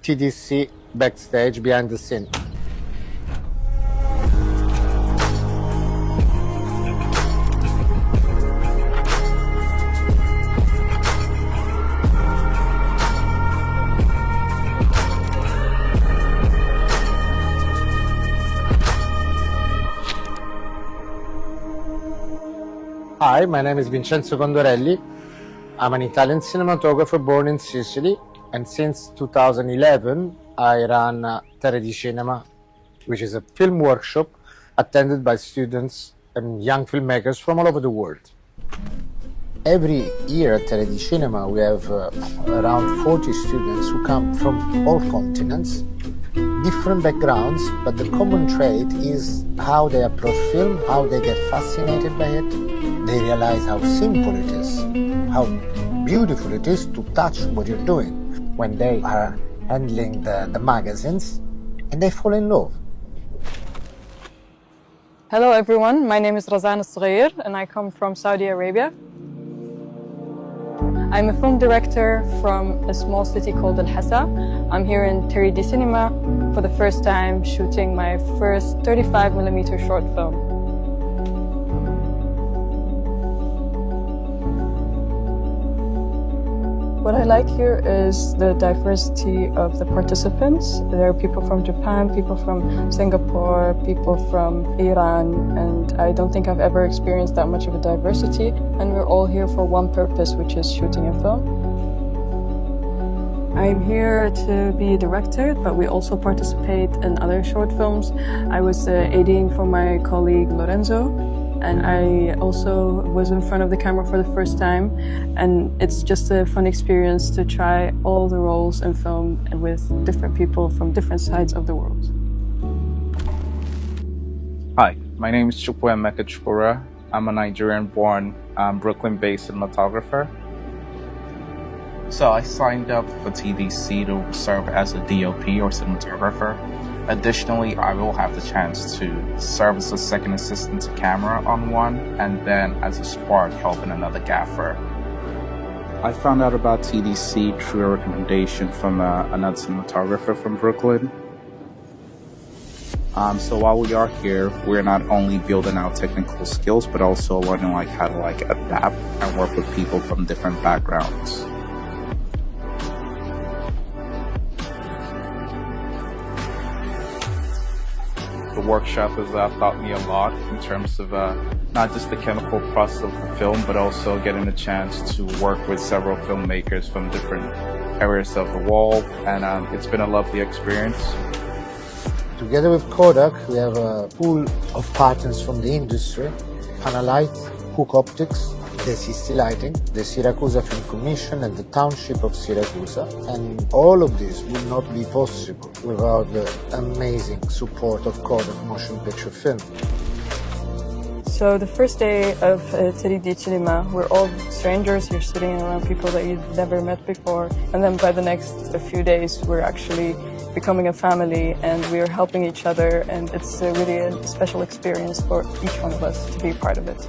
TDC backstage behind the scene. Hi, my name is Vincenzo Condorelli. I'm an Italian cinematographer born in Sicily, and since 2011 I run Terre di Cinema, which is a film workshop attended by students and young filmmakers from all over the world. Every year at Terre di Cinema we have around 40 students who come from all continents, different backgrounds, but the common trait is how they approach film, how they get fascinated by it. They realize how simple it is, how beautiful it is to touch what you're doing when they are handling the magazines, and they fall in love. Hello everyone, my name is Razan Al-Sghayr and I come from Saudi Arabia. I'm a film director from a small city called Al-Hassa. I'm here in Terre di Cinema for the first time shooting my first 35mm short film. What I like here is the diversity of the participants. There are people from Japan, people from Singapore, people from Iran, and I don't think I've ever experienced that much of a diversity. And we're all here for one purpose, which is shooting a film. I'm here to be a director, but we also participate in other short films. I was ADing for my colleague Lorenzo, and I also was in front of the camera for the first time, and it's just a fun experience to try all the roles in film and with different people from different sides of the world. Hi, my name is Chukwuemeka Chukura. I'm a Nigerian-born, Brooklyn-based cinematographer. So I signed up for TDC to serve as a DoP or cinematographer. Additionally, I will have the chance to serve as a second assistant to camera on one, and then as a spark helping another gaffer. I found out about TDC through a recommendation from another cinematographer from Brooklyn. So while we are here, we're not only building our technical skills, but also learning how to adapt and work with people from different backgrounds. The workshop has taught me a lot in terms of not just the chemical process of the film, but also getting a chance to work with several filmmakers from different areas of the world, and it's been a lovely experience. Together with Kodak, we have a pool of partners from the industry: Panalight, Hook Optics, the CC Lighting, the Siracusa Film Commission, and the Township of Siracusa. And all of this would not be possible without the amazing support of Kodak Motion Picture Film. So the first day of Terre di Cinema, we're all strangers. You're sitting around people that you've never met before. And then by the next few days, we're actually becoming a family and we're helping each other. And it's really a special experience for each one of us to be part of it.